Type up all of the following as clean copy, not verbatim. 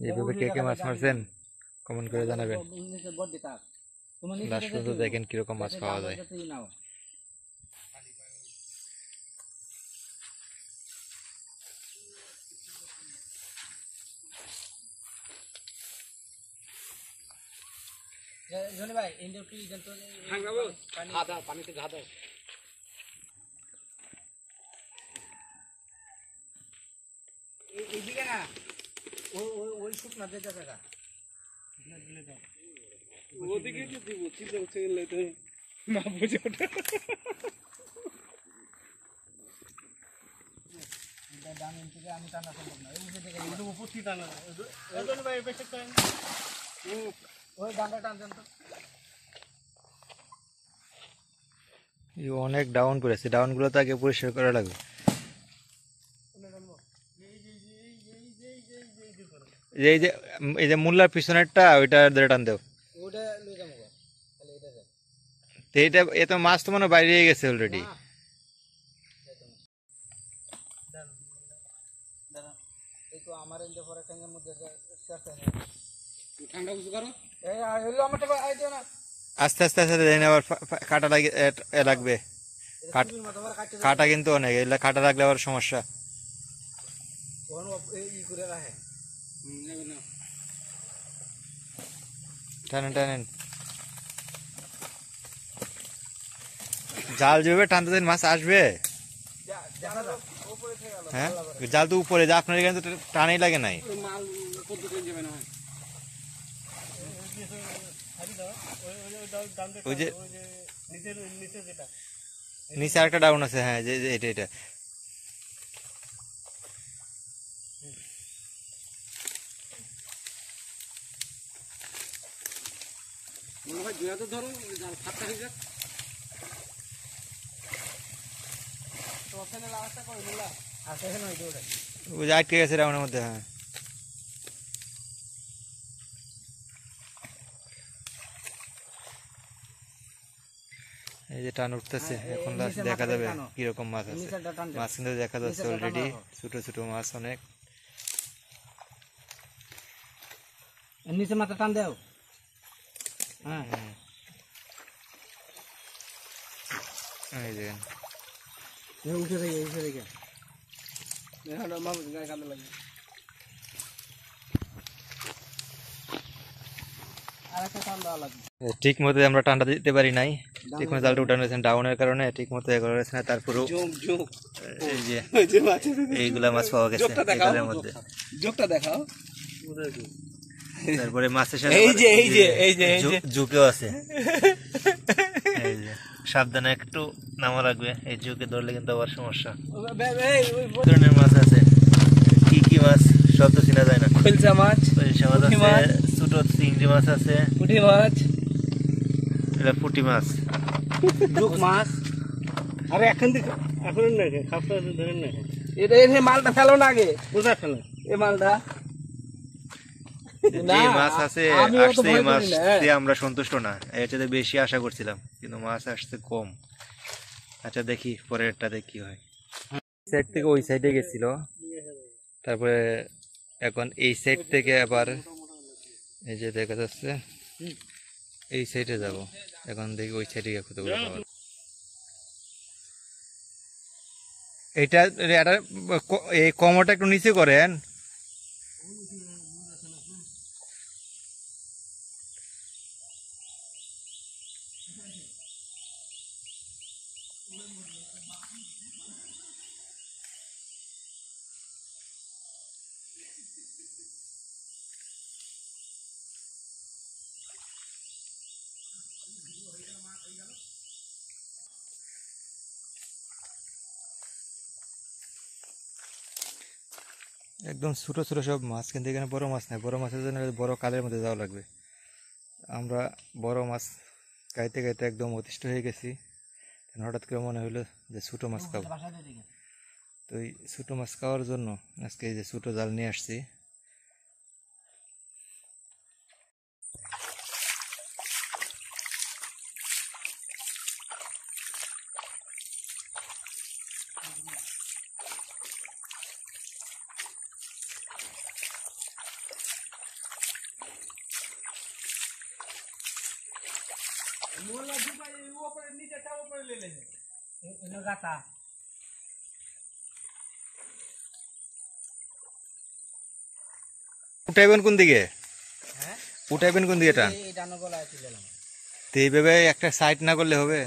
এইভাবে কে কে মাছ মারছেন কমেন্ট করে জানাবেন। লাস্ট পর্যন্ত দেখেন কিরকম মাছ পাওয়া যায়। এইদিকে না ওই শুকনা যে জায়গা ওদিকে তো দিব চিন্তা করতে গেলে তো না বুঝে ওঠে আমি টানা সম্ভব না উপস্থিত টানা ভাই বেশি করেন ওই ডাঙ্গা টানছেন তো অনেক ডাউন করেছে, ডাউন গুলো তো আগে পরিষ্কার করা লাগবে। এই যে মুল্লার পিছনেরটা ওইটা ধরে টান দেও। এইটা এত মাছ তো মনে বাইরে গেছে অলরেডি। আস্তে আস্তে আস্তে আবার কাটা লাগবে, কাটা কিন্তু অনেক, এগুলা কাটা লাগলে আবার সমস্যা। টানেন টানেন, জাল যেভাবে টানতে দেন মাছ আসবে। হ্যাঁ জাল তো উপরে, যা আপনার এখানে তো টানেই লাগে নাই। ওই যে নিচে আরেকটা ডাউন আছে, হ্যাঁ যে এটা এটা ওই যে আটকে গেছে ডাউনের মধ্যে। হ্যাঁ এই যে টান উঠতেছে, এখন লাস্ট দেখা যাবে কিরকম মাছ আছে। মাছ কিন্তু দেখা যাচ্ছে অলরেডি, ছোট ছোট মাছ অনেক। নিচে মাথা টান দাও। হ্যাঁ এই যে উঠে থেকে উঠে থেকে কাঁদে লাগে। ঠিক মতো আমরা টানটা দিতে পারি নাই, ঠিক মতো জালটা উঠানো হয়েছে ডাউনের কারণে, ঠিক মতো এ করা হয়েছে না। তারপরেও এই যে এইগুলা মাছ পাওয়া গেছে এগুলোর মধ্যে। যোগটা দেখাও। তারপরে মাছের সাথে এই যে ঝুঁকেও আছে। এই যে সাবধানে একটু নামা লাগবে, এই ঝুঁকে ধরলে কিন্তু আবার সমস্যা। ধরনের মাছ আছে, কি কি মাছ সব তো চিনা যায় না। খলসা মাছ, খলসা মাছ আছে, ছোট চিংড়ি মাছ আছে, পুঁটি মাছ, এটা পুঁটি মাছ, রুক মাছ। আরে এখন না খাপটা ধরেন না, এটা এই মালটা ফেলো না আগে, কোথায় ফেলো এই মালটা। যে মাছ আছে আসছে, এই মাছ দিয়ে আমরা সন্তুষ্ট না, এর চেয়ে বেশি আশা করছিলাম, কিন্তু মাছ আসছে কম। আচ্ছা দেখি পরেরটাতে কি হয়। সাইড থেকে ওই সাইডে গেছিল, তারপরে এখন এই সাইড থেকে আবার এই যে দেখা যাচ্ছে এই সাইডে যাব। এখন দেখি ওই সাইডে গিয়ে কতগুলো পাওয়া যায়। এটা এই কমরটা একটু নিচে করেন। একদম ছোট ছোট সব মাছ, কিন্তু এখানে বড় মাছ নাই। বড় মাছের জন্য বড় কালের মধ্যে যাওয়া লাগবে। আমরা বড় মাছ খাইতে খাইতে একদম অতিষ্ঠ হয়ে গেছি। হঠাৎ করে মনে হলো যে ছোট মাছ খাবো, তো এই ছোট মাছ খাওয়ার জন্য আজকে এই যে ছোট জাল নিয়ে আসছি। উঠাইবেন কোন দিকে? উঠাইবেন কোন দিকে টান? তো এইভাবে একটা সাইড না করলে হবে?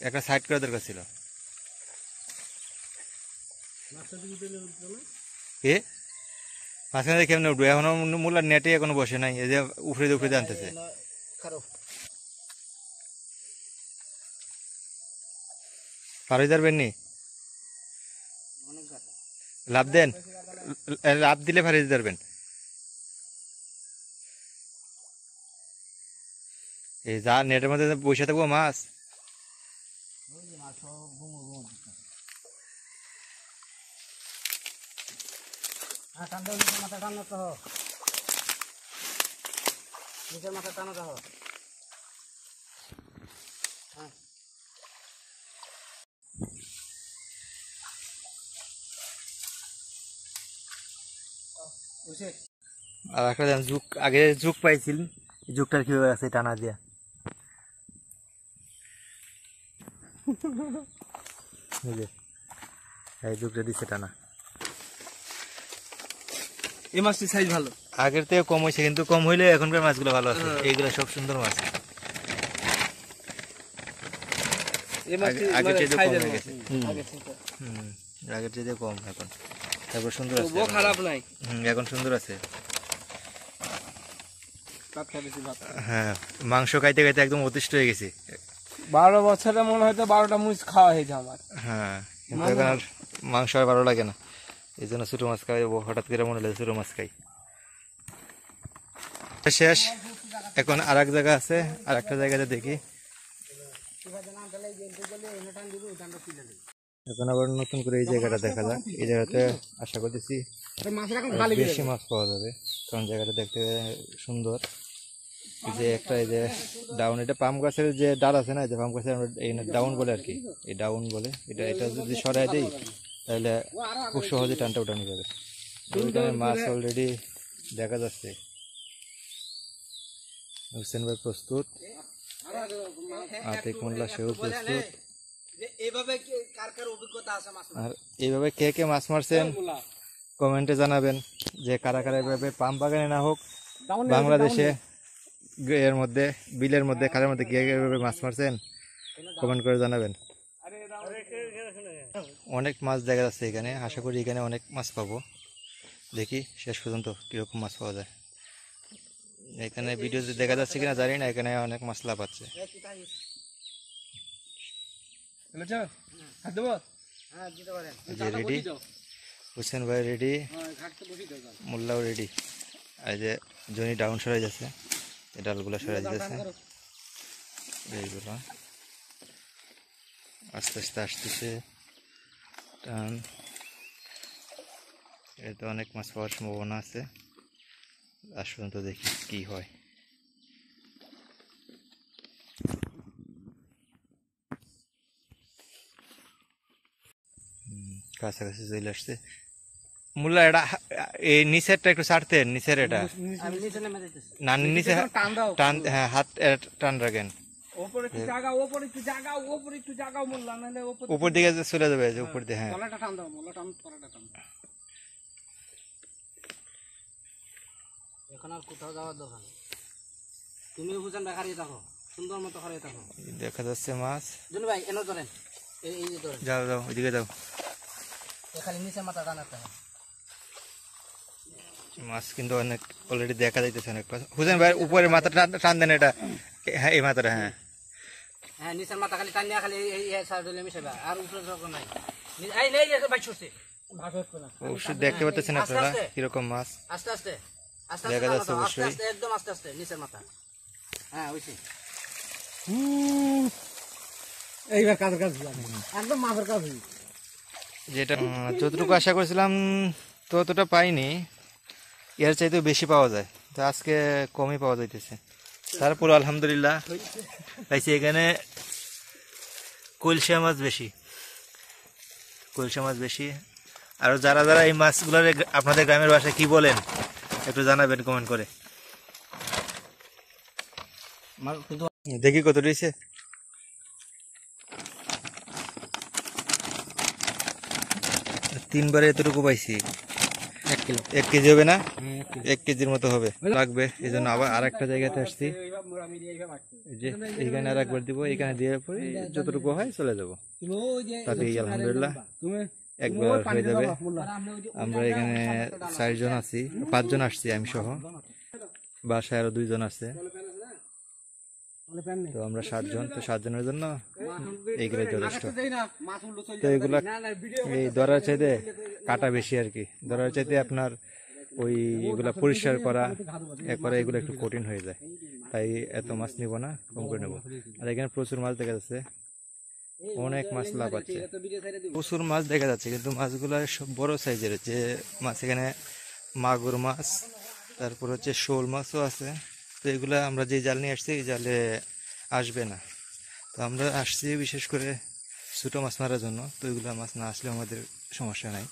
একটা সাইড করা দরকার ছিল। এ মাঝখানে কেমনে উঠবে? এখনো মূলার নেটে এখনো বসে নাই, এই যে উপরে উপরে আনতেছে। পারে যাবেন নি? লাভ দেন, লাভ দিলে পারে যাবেন। এই যা নেটের মধ্যে বসে থাকবো মাছ। আর একটা যুগ আগে যুগ পাইছিল, যুগটার কিভাবে আছে টানা দিয়া। এই যুগটা দিচ্ছে টানা। এই মাছটির সাইজ ভালো, আগের থেকে কম হয়েছে, কিন্তু কম হইলে এখনকার মাছগুলো ভালো আছে। এইগুলো সব সুন্দর মাছ। আগের চেয়ে কম হয়ে গেছে। আগের চেয়ে কম এখন, তারপর সুন্দর আছে, খারাপ নাই। এখন সুন্দর আছে। হ্যাঁ, মাংস খাইতে খাইতে একদম অতিষ্ঠ হয়ে গেছি। 12 বছরে মনে হয়তো 12টা মুজ খাওয়া হয়েছে আমার। হ্যাঁ, কিন্তু এখন আর মাংস আর ভালো লাগে না, এই জন্য ছোট মাছ খাই। হঠাৎ করে মনে হলো ছোট মাছ খাই। শেষ, এখন আর এক জায়গা আছে, আর একটা জায়গাতে দেখি। এখন আবার নতুন করে এই জায়গাটা দেখা যাক। এই জায়গাতে আশা করতেছি বেশি মাছ পাওয়া যাবে, কারণ জায়গাটা দেখতে সুন্দর। এই যে একটা, এই যে ডাউন, এটা পাম গাছের যে ডাল আছে না, যে পাম গাছের আমরা এই ডাউন বলে আর কি, এই ডাউন বলে। এটা যদি সরাই দিই তাহলে খুব সহজে টানটা উঠানো যাবে। ওইখানে মাছ অলরেডি দেখা যাচ্ছে। হোসেন ভাই প্রস্তুত, আতিক মোল্লা সেও প্রস্তুত। আর এইভাবে কে কে মাছ মারছেন কমেন্টে জানাবেন, যে কারা কারা এইভাবে পাম বাগানে না হোক বাংলাদেশে এর মধ্যে, বিলের মধ্যে, খালের মধ্যে কে কে এইভাবে মাছ মারছেন কমেন্ট করে জানাবেন। অনেক মাছ দেখা যাচ্ছে এখানে, আশা করি এখানে অনেক মাছ পাবো। দেখি শেষ পর্যন্ত কিরকম মাছ পাওয়া যায়। এখানে ভিডিওতে দেখা যাচ্ছে কিনা জানি না, এখানে অনেক মাছ লাফাচ্ছে। যে রেডি, হোসেন ভাই রেডি, মোল্লাও রেডি। এই যে জনি ডাউন সরাই যাচ্ছে, এই ডালগুলো সরাই যাচ্ছে, এইগুলো আস্তে আস্তে আসতেছে টান। এতে অনেক মাছ পাওয়ার সম্ভাবনা আছে, আজ পর্যন্ত দেখি কি হয়। কাছাকাছি চলে আসছে। মোল্লা এটা এই নিচেরটা একটু ছাড়তেন, নিচের এটা না, নিচে টান, হ্যাঁ হাত টান রাখেন, উপর দিকে চলে যাবে, উপর দিকে। হ্যাঁ, এখন আর কোথাও যাওয়ার দরকার নেই, তুমি বুঝেন বেকারি থাকো, সুন্দর মতো হারিয়ে থাকো। দেখা যাচ্ছে মাছ। জুনি ভাই এনে ধরেন, এই যে ধরেন, যাও যাও ওইদিকে যাও। খালি নিচে মাথা টানাতে হয়। মাছ কিন্তু অনেক অলরেডি দেখা যাইতেছে অনেক। হুসেন ভাই উপরে মাথা টান দেন, এটা হ্যাঁ এই মাথাটা, হ্যাঁ হ্যাঁ নিচের মাথা খালি টান দিয়া, খালি এই সাইড হলে মিশাইবা, আর উপরে যখন নাই এই নেই যে ভাই ছুটছে অবশ্যই দেখতে পাচ্ছেন আপনারা কিরকম মাছ। আস্তে আস্তে আস্তে দেখা যাচ্ছে অবশ্যই, একদম আস্তে আস্তে নিচের মাথা। হ্যাঁ ওইছে, এইবার কাজের কাজ একদম মাছের কাজ। যেটা যতটুকু আশা করেছিলাম ততটা পাইনি, এর চাইতেও বেশি পাওয়া যায়, তো আজকে কমই পাওয়া যাইতেছে। তারপর আলহামদুলিল্লাহ পাইছি এখানে কলসা মাছ বেশি, কলসা মাছ বেশি। আর যারা যারা এই মাছগুলোর আপনাদের গ্রামের ভাষায় কি বলেন একটু জানাবেন কমেন্ট করে। দেখি কত রয়েছে। তিনবারে এতটুকু পাইছি। 1 কেজি হবে না? 1 কেজির মতো হবে লাগবে। এই জন্য আবার আর একটা জায়গাতে আসছি, যে এইখানে আর একবার দিব, এইখানে দিয়ে পরে যতটুকু হয় চলে যাবো। তাতে আলহামদুলিল্লাহ একবার হয়ে যাবে। আমরা এখানে 4 জন আছি, 5 জন আসছি আমি সহ, বাসায় আরো 2 জন আছে, তো আমরা 7 জন। তো 7 জনের জন্য এইগুলো যথেষ্ট। তো এগুলা এই ধরার চাইতে কাটা বেশি আর কি, ধরার চাইতে আপনার ওই এগুলা পরিষ্কার করা একবারে এগুলো একটু কঠিন হয়ে যায়, তাই এত মাছ নিব না, কম করে নেবো। আর এখানে প্রচুর মাছ দেখা যাচ্ছে, অনেক মাছ লাভ আছে, প্রচুর মাছ দেখা যাচ্ছে, কিন্তু মাছগুলো সব বড় সাইজের। যে মাছ এখানে মাগুর মাছ, তারপর হচ্ছে শোল মাছও আছে। তো এগুলা আমরা যে জাল নিয়ে আসছি এই জালে আসবে না, তো আমরা আসছি বিশেষ করে ছোটো মাছ মারার জন্য। তো এগুলো মাছ না আসলে আমাদের সমস্যা নাই,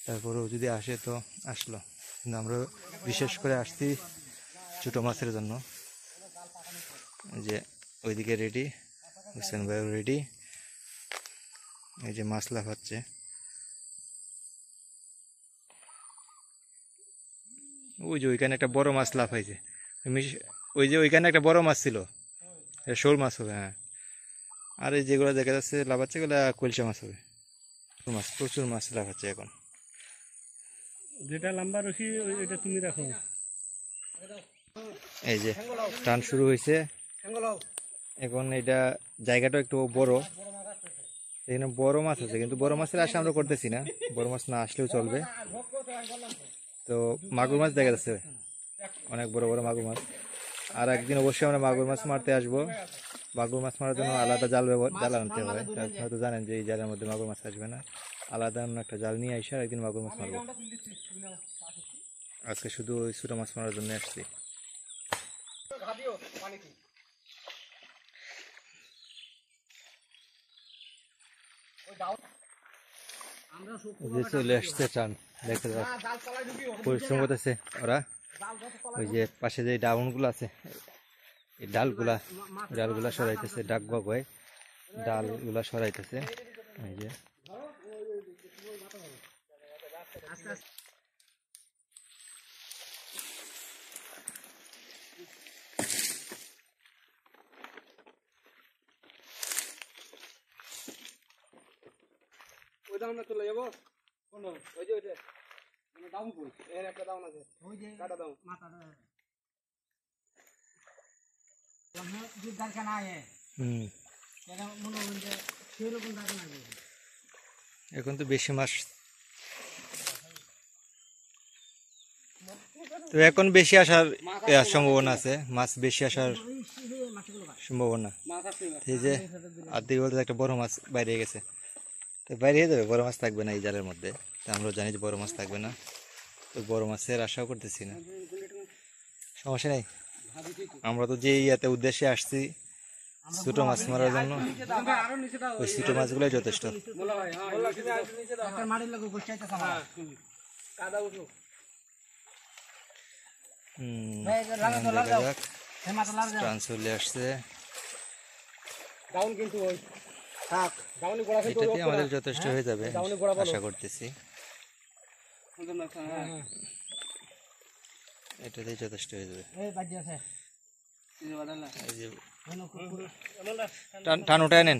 তারপরেও যদি আসে তো আসলো, কিন্তু আমরা বিশেষ করে আসছি ছোটো মাছের জন্য। যে ওইদিকে রেডি, হোসেন ভাইও রেডি, এই যে মাছ লাফাচ্ছে। ওই যে ওইখানে একটা বড় মাছ লাফাইছে, ওই যে ওইখানে একটা বড় মাছ ছিল, শোল মাছ হবে। হ্যাঁ, আর এই যেগুলো দেখা যাচ্ছে লাফাচ্ছে ওগুলো কলসা মাছ হবে। মাছ প্রচুর মাছ লাফাচ্ছে এখন। যেটা লম্বা রশি ওইটা তুমি রাখো। এই যে টান শুরু হয়েছে এখন। এটা জায়গাটা একটু বড়, এখানে বড় মাছ আছে, কিন্তু বড় মাছের আশা আমরা করতেছি না, বড় মাছ না আসলেও চলবে। তো মাগুর মাছ দেখা যাচ্ছে, অনেক বড় বড় মাগুর মাছ। আর একদিন অবশ্যই আমরা মাগুর মাছ মারতে আসবো। মাগুর মাছ মারার জন্য আলাদা জাল আনতে হয়, হয়তো জানেন যে এই জালের মধ্যে মাগুর মাছ আসবে না, আলাদা অন্য একটা জাল নিয়ে আসে একদিন মাগুর মাছ মারবো। আজকে শুধু ওই ছোটো মাছ মারার জন্য আসছি। চলে আসছে টান, দেখতে পরিশ্রম করতেছে ওরা। ওই যে পাশে যে ডাউনগুলো আছে, এই ডালগুলা সরাইতেছে, ডাক বাগ হয়ে ডালগুলা সরাইতেছে। এই যে ওই দাও না চলে যাবো। কোন ওই যে ওইটা মানে দাও কই এর একটা দাও না, যে ওই যে কাটা দাও মাথাটা আমরা দুধ দরকার না है। কেন মনে হয় যে সেরকম দরকার না। এখন তো বেশি মাছ, তো এখন বেশি আসার সম্ভাবনা আছে, মাছ বেশি আসার সম্ভাবনা। এই যে আর্ধেক বলতে একটা বড় মাছ বাইরে গেছে, তো বাইরে যাবে, বড় মাছ থাকবে না এই জালের মধ্যে। তো আমরা জানি যে বড় মাছ থাকবে না, তো বড় মাছের আশাও করতেছি না, সমস্যা নেই। আমরা তো যে ইয়াতে উদ্দেশ্যে আসছি ছোটো মাছ মারার জন্য, ওই ছোটো মাছগুলোই যথেষ্ট। চলে আসছে, এটাতে আমাদের যথেষ্ট হয়ে যাবে আশা করতেছি, এটাতেই যথেষ্ট হয়ে যাবে। টান উঠায় নেন।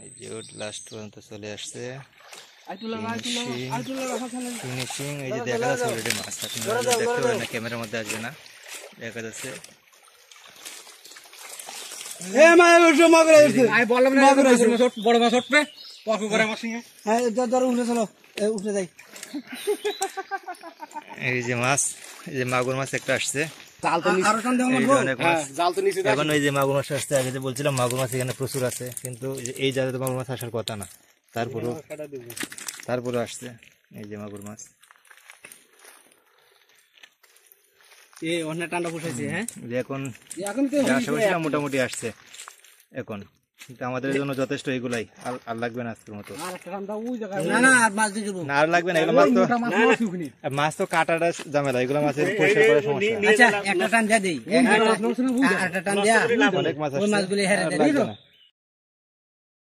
এই যে লাস্ট পর্যন্ত চলে আসছে, ফিনিশিং। এই যে দেখা যাচ্ছে অলরেডি মাছ, আপনারা দেখতে পাবেন না, ক্যামেরার মধ্যে আসবে না, দেখা যাচ্ছে। এই যে মাছ, এই যে মাগুর মাছ একটা আসছে, এখন ওই যে মাগুর মাছ আসছে। আগে যে বলছিলাম মাগুর মাছ এখানে প্রচুর আছে, কিন্তু এই জায়গাতে মাগুর মাছ আসার কথা না, তারপরে আসছে। এই যে মাগুর মাছ এখন আশা করছিলাম মোটামুটি আসছে এখন। কিন্তু আমাদের জন্য যথেষ্ট এগুলাই, আর লাগবে না আজকের মতো। না না আর মাছ দিয়ে দেবো না আর লাগবে না, এগুলো মাছ তো মাছ তো কাটাটা ঝামেলা, এগুলো মাছের পরিষ্কার করার সমস্যা। আচ্ছা একটা টান দিয়ে দেই, একটা টান দিয়া অনেক মাছ ওই আসছে, মাছগুলি হেরে আর দেই, লাগবে বুঝছো? না।